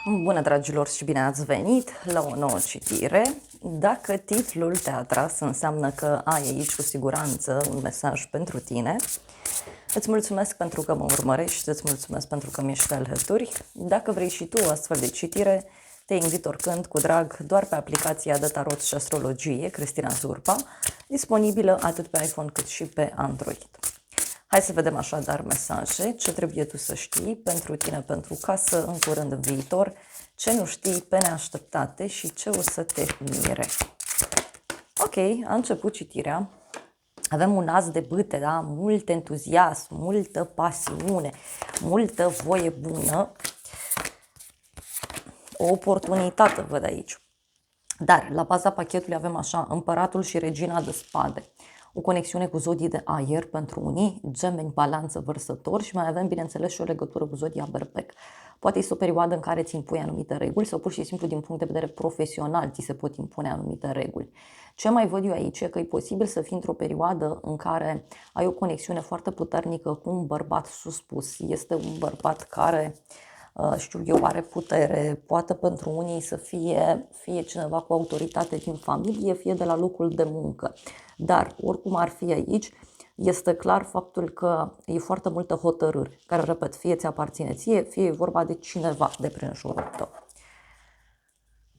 Bună, dragilor, și bine ați venit la o nouă citire. Dacă titlul te-a atras, înseamnă că ai aici cu siguranță un mesaj pentru tine. Îți mulțumesc pentru că mă urmărești, îți mulțumesc pentru că mi-ești alături. Dacă vrei și tu o astfel de citire, te invit oricând cu drag doar pe aplicația de tarot și astrologie Cristina Zurba, disponibilă atât pe iPhone cât și pe Android. Hai să vedem așadar mesaje, ce trebuie tu să știi pentru tine, pentru casă, în curând în viitor, ce nu știi pe neașteptate și ce o să te mire. Ok, a început citirea. Avem un as de bâte, da? Mult entuziasm, multă pasiune, multă voie bună, o oportunitate văd aici. Dar la baza pachetului avem așa, împăratul și regina de spade. O conexiune cu zodii de aer pentru unii, Gemeni, Balanță, Vărsător și mai avem, bineînțeles, și o legătură cu zodia Berbec. Poate este o perioadă în care ți impui anumite reguli sau pur și simplu din punct de vedere profesional ți se pot impune anumite reguli. Ce mai văd eu aici e că e posibil să fii într-o perioadă în care ai o conexiune foarte puternică cu un bărbat suspus. Este un bărbat care, știu eu, are putere, poate pentru unii să fie cineva cu autoritate din familie, fie de la locul de muncă. Dar, oricum ar fi aici, este clar faptul că e foarte multă hotărâre, care, repet, fie ți aparține ție, fie e vorba de cineva de prin jurul tău.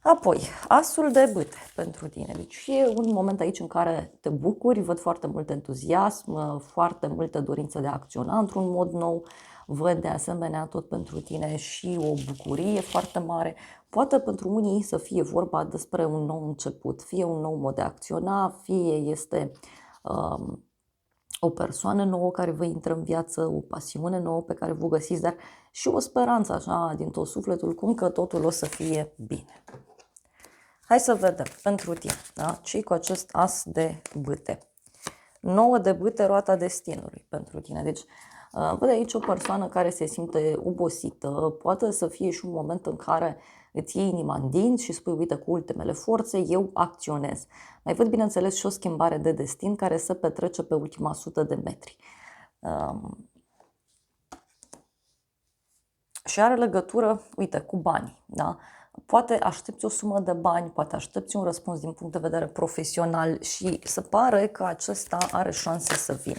Apoi, asul de bâte pentru tine. Deci e un moment aici în care te bucuri, văd foarte mult entuziasm, foarte multă dorință de a acționa într-un mod nou, văd de asemenea tot pentru tine și o bucurie foarte mare. Poate pentru unii să fie vorba despre un nou început, fie un nou mod de a acționa, fie este o persoană nouă care vă intră în viață, o pasiune nouă pe care vă găsiți, dar și o speranță așa din tot sufletul, cum că totul o să fie bine. Hai să vedem pentru tine, da? Ce cu acest as de bâte? 9 de bâte, roata destinului pentru tine. Deci, văd aici o persoană care se simte obosită, poate să fie și un moment în care îți iei inima în dinți și spui, uite, cu ultimele forțe, eu acționez. Mai văd, bineînțeles, și o schimbare de destin care se petrece pe ultima 100 de metri. Și are legătură, uite, cu banii, da? Poate aștepți o sumă de bani, poate aștepți un răspuns din punct de vedere profesional și se pare că acesta are șanse să vină.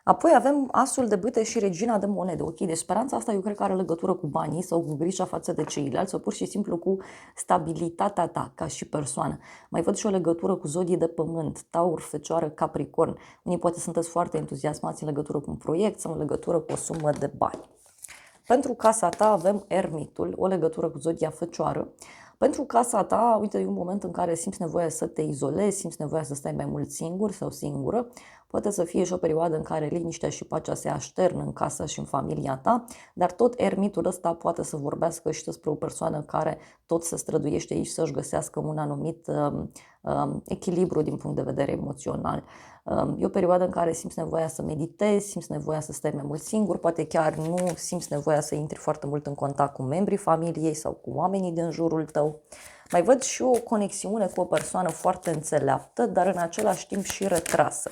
Apoi avem asul de bâte și regina de monede. Ok, deci speranța asta eu cred că are legătură cu banii sau cu grija față de ceilalți sau pur și simplu cu stabilitatea ta ca și persoană. Mai văd și o legătură cu zodii de pământ, Taur, Fecioară, Capricorn. Unii poate sunteți foarte entuziasmați în legătură cu un proiect sau în legătură cu o sumă de bani. Pentru casa ta avem ermitul, o legătură cu zodia Fecioară. Pentru casa ta, uite, e un moment în care simți nevoia să te izolezi, simți nevoia să stai mai mult singur sau singură. Poate să fie și o perioadă în care liniștea și pacea se așternă în casă și în familia ta, dar tot ermitul ăsta poate să vorbească și despre o persoană care tot se străduiește aici să-și găsească un anumit echilibru din punct de vedere emoțional. E o perioadă în care simți nevoia să meditezi, simți nevoia să stai mai mult singur, poate chiar nu simți nevoia să intri foarte mult în contact cu membrii familiei sau cu oamenii din jurul tău. Mai văd și o conexiune cu o persoană foarte înțeleaptă, dar în același timp și retrasă.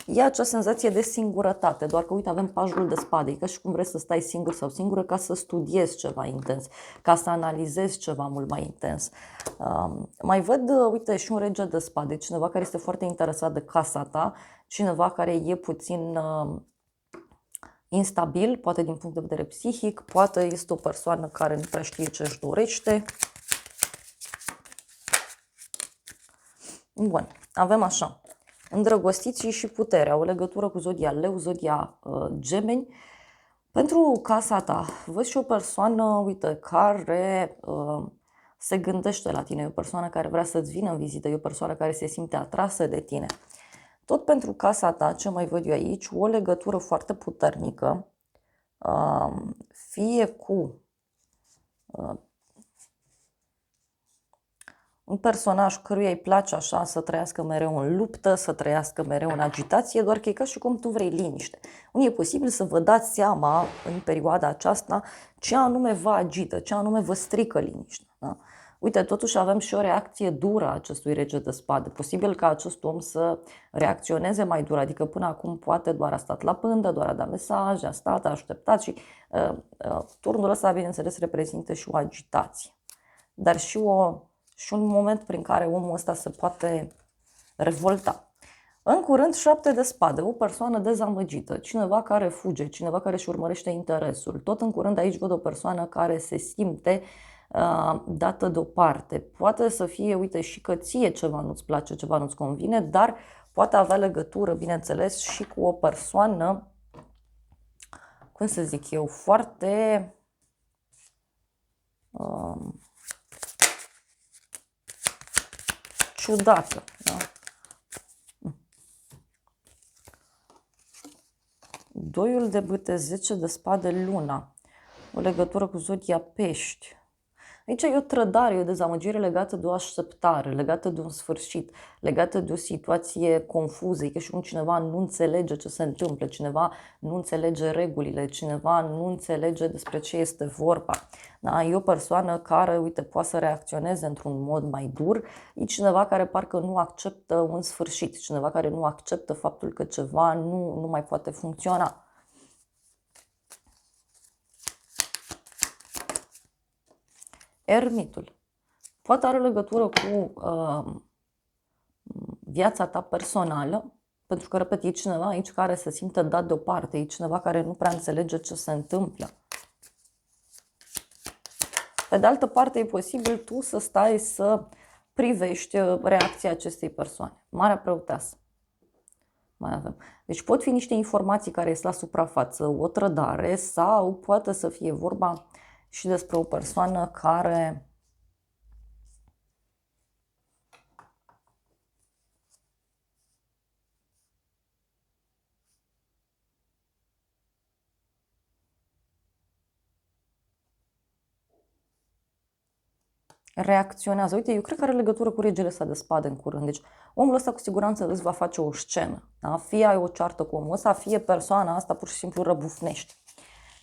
E acea senzație de singurătate, doar că, uite, avem pajul de spade, e ca și cum vrei să stai singur sau singură ca să studiezi ceva intens, ca să analizezi ceva mult mai intens. Mai văd, uite, și un rege de spade, cineva care este foarte interesat de casa ta, cineva care e puțin instabil, poate din punct de vedere psihic, poate este o persoană care nu prea știe ce își dorește. Bun, avem așa, îndrăgostiții și puterea, o legătură cu zodia Leu, zodia Gemeni. Pentru casa ta, văd și o persoană, uite, care se gândește la tine, e o persoană care vrea să-ți vină în vizită, e o persoană care se simte atrasă de tine. Tot pentru casa ta, ce mai văd eu aici, o legătură foarte puternică, fie cu un personaj căruia îi place așa să trăiască mereu în luptă, să trăiască mereu în agitație, doar că e ca și cum tu vrei liniște. Unii e posibil să vă dați seama în perioada aceasta ce anume vă agită, ce anume vă strică liniștea. Da? Uite, totuși avem și o reacție dură a acestui rege de spade. Posibil ca acest om să reacționeze mai dur, adică până acum poate doar a stat la pândă, doar a dat mesaje, a stat, a așteptat și turnul ăsta, bineînțeles, reprezintă și o agitație. Dar și un moment prin care omul ăsta se poate revolta. În curând, 7 de spade, o persoană dezamăgită, cineva care fuge, cineva care își urmărește interesul. Tot în curând aici văd o persoană care se simte dată deoparte. Poate să fie, uite, și că ție ceva nu-ți place, ceva nu-ți convine, dar poate avea legătură, bineînțeles, și cu o persoană, cum să zic eu, foarte ciudată. Da? Doiul de bâte, 10 de spade, luna, o legătură cu zodia pești. Aici e o trădare, e o dezamăgire legată de o așteptare, legată de un sfârșit, legată de o situație confuză, e că și cineva nu înțelege ce se întâmplă, cineva nu înțelege regulile, cineva nu înțelege despre ce este vorba. Da? E o persoană care, uite, poate să reacționeze într-un mod mai dur, e cineva care parcă nu acceptă un sfârșit, cineva care nu acceptă faptul că ceva nu mai poate funcționa. Ermitul. Poate are legătură cu viața ta personală, pentru că, repet, e cineva aici care se simte dat deoparte, e cineva care nu prea înțelege ce se întâmplă. Pe de altă parte, e posibil tu să stai să privești reacția acestei persoane. Marea Preoteasă. Mai avem. Deci pot fi niște informații care ies la suprafață, o trădare, sau poate să fie vorba și despre o persoană care reacționează. Uite, eu cred că are legătură cu regele ăsta de spade în curând. Deci omul ăsta cu siguranță îți va face o scenă. Da? Fie ai o ceartă cu omul ăsta, fie persoana asta pur și simplu răbufnește.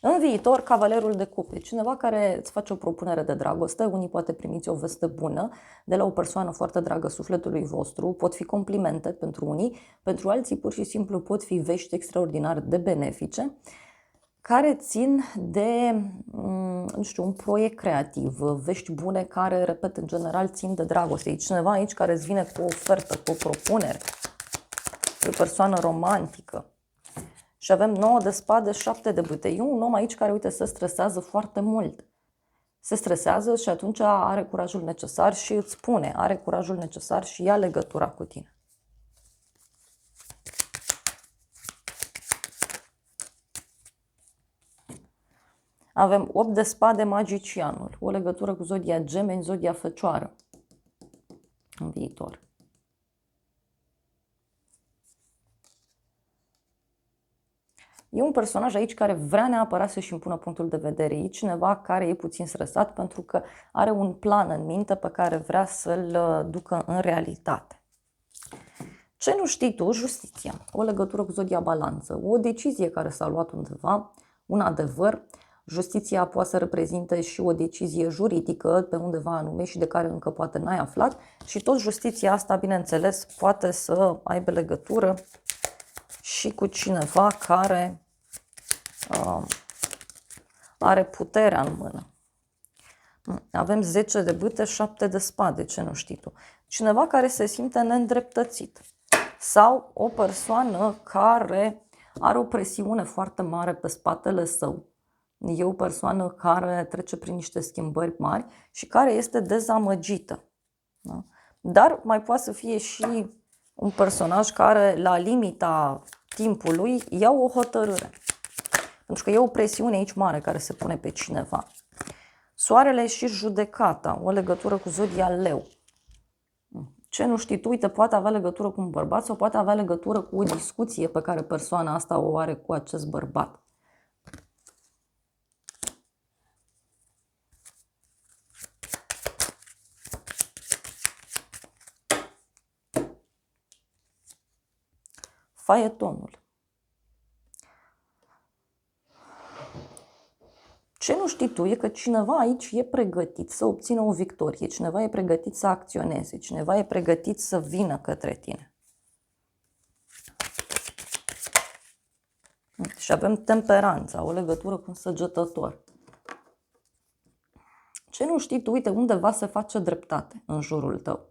În viitor, cavalerul de cupe, cineva care îți face o propunere de dragoste, unii poate primiți o veste bună de la o persoană foarte dragă sufletului vostru, pot fi complimente pentru unii, pentru alții pur și simplu pot fi vești extraordinar de benefice, care țin de, nu știu, un proiect creativ, vești bune care, repet, în general țin de dragoste. E cineva aici care îți vine cu o ofertă, cu o propunere, o persoană romantică. Și avem 9 de spade, 7 de bâte. E un om aici care, uite, se stresează foarte mult. Se stresează și atunci are curajul necesar și îți spune, are curajul necesar și ia legătura cu tine. Avem 8 de spade, magicianul, o legătură cu zodia Gemeni, zodia Fecioară în viitor. E un personaj aici care vrea neapărat să-și impună punctul de vedere. E cineva care e puțin stresat pentru că are un plan în minte pe care vrea să-l ducă în realitate. Ce nu știi tu? Justiția. O legătură cu zodia Balanță. O decizie care s-a luat undeva, un adevăr. Justiția poate să reprezinte și o decizie juridică pe undeva anume și de care încă poate n-ai aflat. Și tot justiția asta, bineînțeles, poate să aibă legătură și cu cineva care are puterea în mână. Avem 10 de bâte, 7 de spade, ce nu știi tu. Cineva care se simte neîndreptățit. Sau o persoană care are o presiune foarte mare pe spatele său. E o persoană care trece prin niște schimbări mari și care este dezamăgită. Da? Dar mai poate să fie și un personaj care, la limita timpului, ia o hotărâre. Pentru că e o presiune aici mare care se pune pe cineva. Soarele și judecata, o legătură cu zodia Leu. Ce nu știi tu, uite, poate avea legătură cu un bărbat sau poate avea legătură cu o discuție pe care persoana asta o are cu acest bărbat. Faetonul. Ce nu știi tu e că cineva aici e pregătit să obțină o victorie, cineva e pregătit să acționeze, cineva e pregătit să vină către tine. Și avem temperanța, o legătură cu un săgetător. Ce nu știi tu, uite, undeva se face dreptate în jurul tău.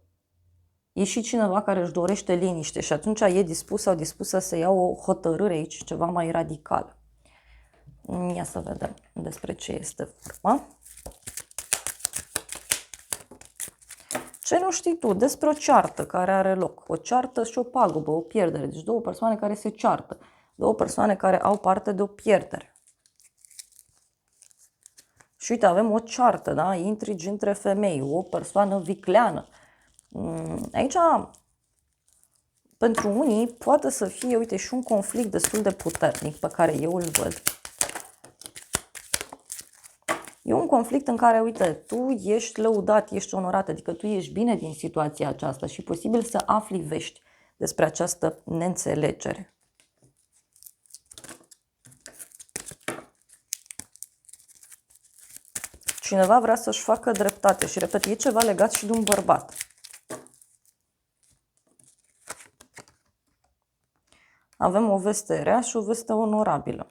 E și cineva care își dorește liniște și atunci e dispus sau dispusă să ia o hotărâre aici, ceva mai radicală. Ia să vedem despre ce este vorba. Ce nu știi tu despre o ceartă care are loc? O ceartă și o pagubă, o pierdere. Deci două persoane care se ceartă. Două persoane care au parte de o pierdere. Și uite, avem o ceartă, da? Intrigi între femei, o persoană vicleană. Aici, pentru unii, poate să fie, uite, și un conflict destul de puternic pe care eu îl văd. E un conflict în care, uite, tu ești lăudat, ești onorat, adică tu ești bine din situația aceasta și posibil să afli vești despre această neînțelegere. Cineva vrea să-și facă dreptate și, repet, e ceva legat și de un bărbat. Avem o veste rea și o veste onorabilă.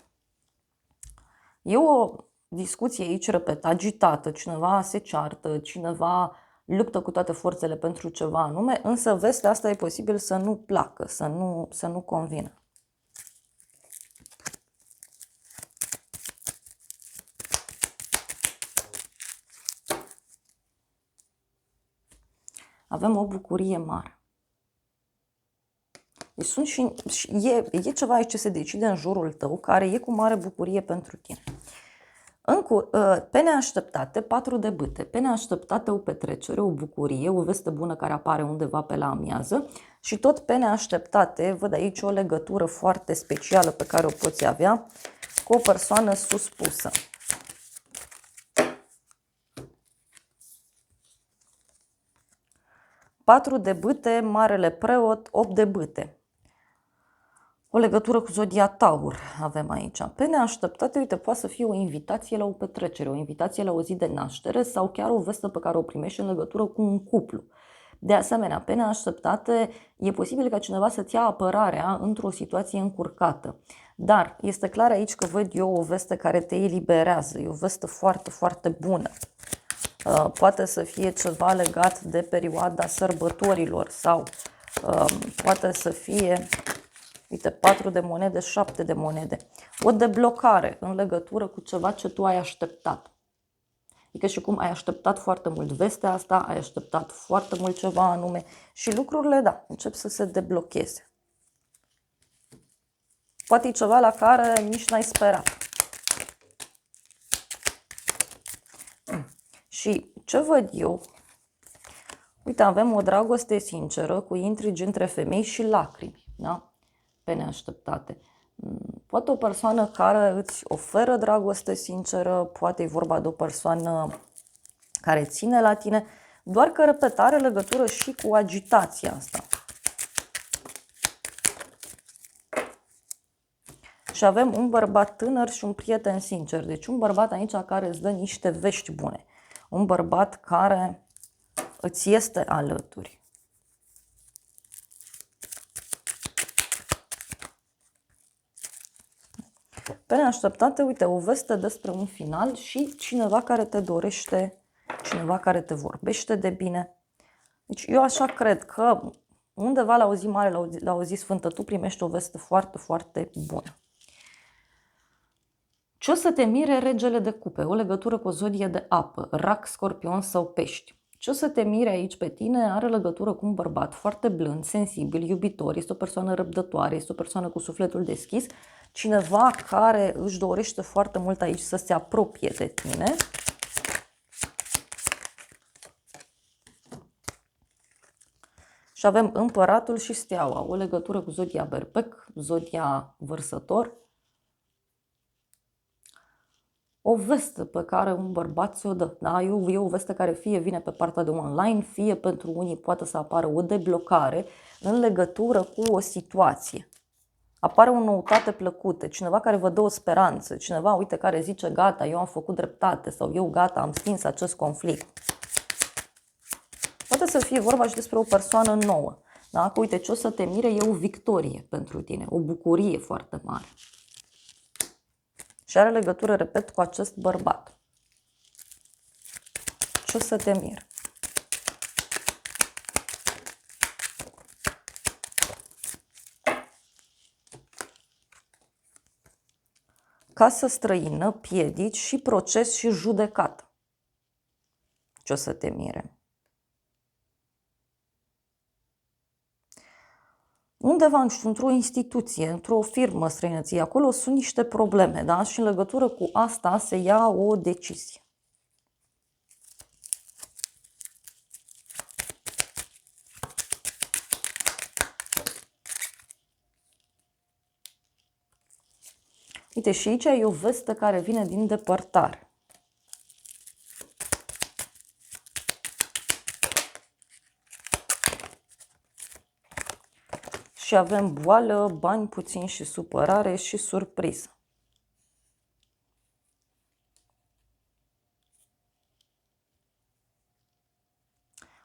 E o discuție aici, repet, agitată, cineva se ceartă, cineva luptă cu toate forțele pentru ceva anume, însă vestea asta e posibil să nu placă, să nu convină. Avem o bucurie mare. Deci sunt e ceva aici ce se decide în jurul tău, care e cu mare bucurie pentru tine. Pe neașteptate, 4 de bâte, pe neașteptate o petrecere, o bucurie, o veste bună care apare undeva pe la amiază și tot pe neașteptate, văd aici o legătură foarte specială pe care o poți avea cu o persoană suspusă. Patru de bâte, marele preot, 8 de bâte. O legătură cu zodia Taur avem aici. Pe neașteptate, uite, poate să fie o invitație la o petrecere, o invitație la o zi de naștere sau chiar o veste pe care o primești în legătură cu un cuplu. De asemenea, pe neașteptate, e posibil ca cineva să-ți ia apărarea într-o situație încurcată. Dar este clar aici că văd eu o veste care te eliberează, e o veste foarte, foarte bună. Poate să fie ceva legat de perioada sărbătorilor sau poate să fie, uite, 4 de monede, 7 de monede. O deblocare în legătură cu ceva ce tu ai așteptat. Adică și cum ai așteptat foarte mult vestea asta, ai așteptat foarte mult ceva anume și lucrurile, da, încep să se deblocheze. Poate e ceva la care nici n-ai sperat. Și ce văd eu? Uite, avem o dragoste sinceră cu intrigi între femei și lacrimi, da? Pe neașteptate. Poate o persoană care îți oferă dragoste sinceră, poate e vorba de o persoană care ține la tine, doar că, repet, are legătură și cu agitația asta. Și avem un bărbat tânăr și un prieten sincer. Deci un bărbat aici care îți dă niște vești bune. Un bărbat care îți este alături. Pe neașteptate, uite, o veste despre un final și cineva care te dorește, cineva care te vorbește de bine. Deci eu așa cred că undeva la o zi mare, la o zi sfântă, tu primești o veste foarte, foarte bună. Ce o să te mire regele de cupe? O legătură cu o zodie de apă, rac, scorpion sau pești. Ce o să te mire aici pe tine are legătură cu un bărbat foarte blând, sensibil, iubitor, este o persoană răbdătoare, este o persoană cu sufletul deschis, cineva care își dorește foarte mult aici să se apropie de tine. Și avem împăratul și steaua, o legătură cu zodia berbec, zodia vărsător. O veste pe care un bărbat ți-o dă. Da? E o veste care fie vine pe partea de online, fie pentru unii poate să apară o deblocare în legătură cu o situație. apare o noutate plăcută, cineva care vă dă o speranță, cineva, uite, care zice, gata, eu am făcut dreptate sau eu, gata, am stins acest conflict. Poate să fie vorba și despre o persoană nouă. Da? Că, uite, ce o să te mire e o victorie pentru tine, o bucurie foarte mare. Și are legătură, repet, cu acest bărbat. Ce o să te mire? Casă străină, piedici și proces și judecată. Ce o să te mire? Undeva, nu știu, într-o instituție, într-o firmă străinăție, acolo sunt niște probleme, da? Și în legătură cu asta se ia o decizie. Uite, și aici e o veste care vine din depărtare. Și avem boală, bani puțini și supărare și surpriză.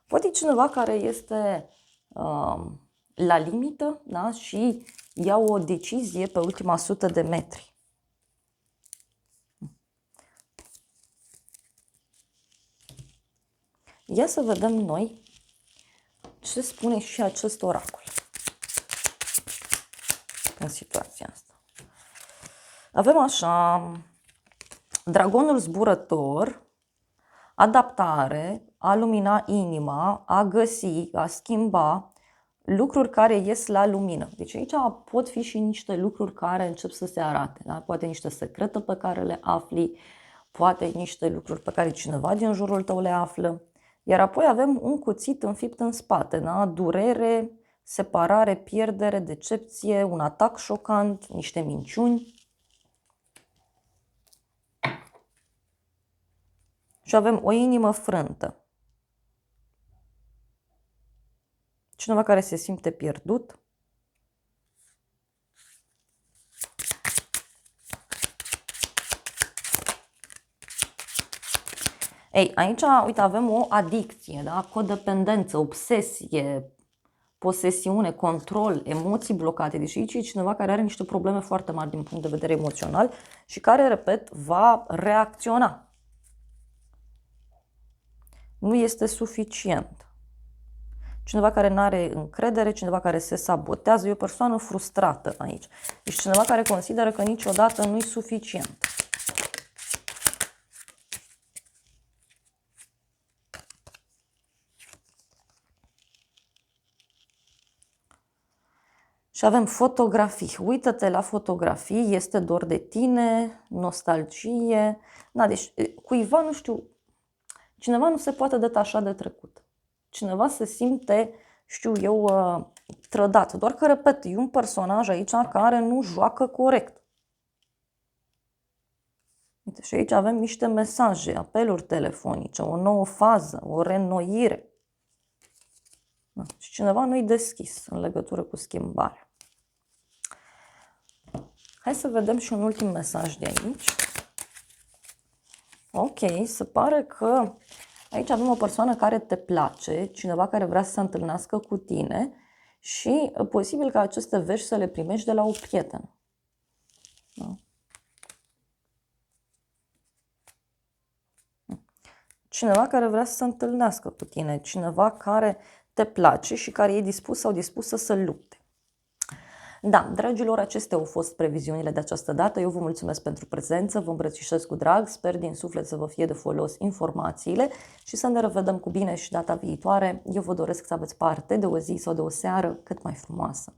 Poate cineva care este la limită, da? Și ia o decizie pe ultima 100 de metri. Ia să vedem noi ce spune și acest oracol în situația asta. Avem așa, dragonul zburător, adaptare, a lumina inima, a găsi, a schimba, lucruri care ies la lumină. Deci aici pot fi și niște lucruri care încep să se arate. Da? Poate niște secrete pe care le afli, poate niște lucruri pe care cineva din jurul tău le află. Iar apoi avem un cuțit înfipt în spate, da? Durere, separare, pierdere, decepție, un atac șocant, niște minciuni. Și avem o inimă frântă. Cineva care se simte pierdut. Ei, aici, uite, avem o adicție, da? Codependență, obsesie, posesiune, control, emoții blocate. Deci aici e cineva care are niște probleme foarte mari din punct de vedere emoțional și care, repet, va reacționa. Nu este suficient. Cineva care nu are încredere, cineva care se sabotează, e o persoană frustrată aici. Deci cineva care consideră că niciodată nu e suficient. Și avem fotografii. Uită-te la fotografii, este dor de tine, nostalgie. Da, deci cuiva, nu știu, cineva nu se poate detașa de trecut. Cineva se simte, știu eu, trădat. Doar că, repet, e un personaj aici care nu joacă corect. Uite, și aici avem niște mesaje, apeluri telefonice, o nouă fază, o reînnoire. Da. Și cineva nu-i deschis în legătură cu schimbarea. Hai să vedem și un ultim mesaj de aici. Ok, se pare că aici avem o persoană care te place, cineva care vrea să se întâlnească cu tine și posibil ca aceste vești să le primești de la o prietenă. Da? Cineva care vrea să se întâlnească cu tine, cineva care te place și care e dispus sau dispusă să lupte. Da, dragilor, acestea au fost previziunile de această dată. Eu vă mulțumesc pentru prezență, vă îmbrățișez cu drag, sper din suflet să vă fie de folos informațiile și să ne revedem cu bine și data viitoare. Eu vă doresc să aveți parte de o zi sau de o seară cât mai frumoasă.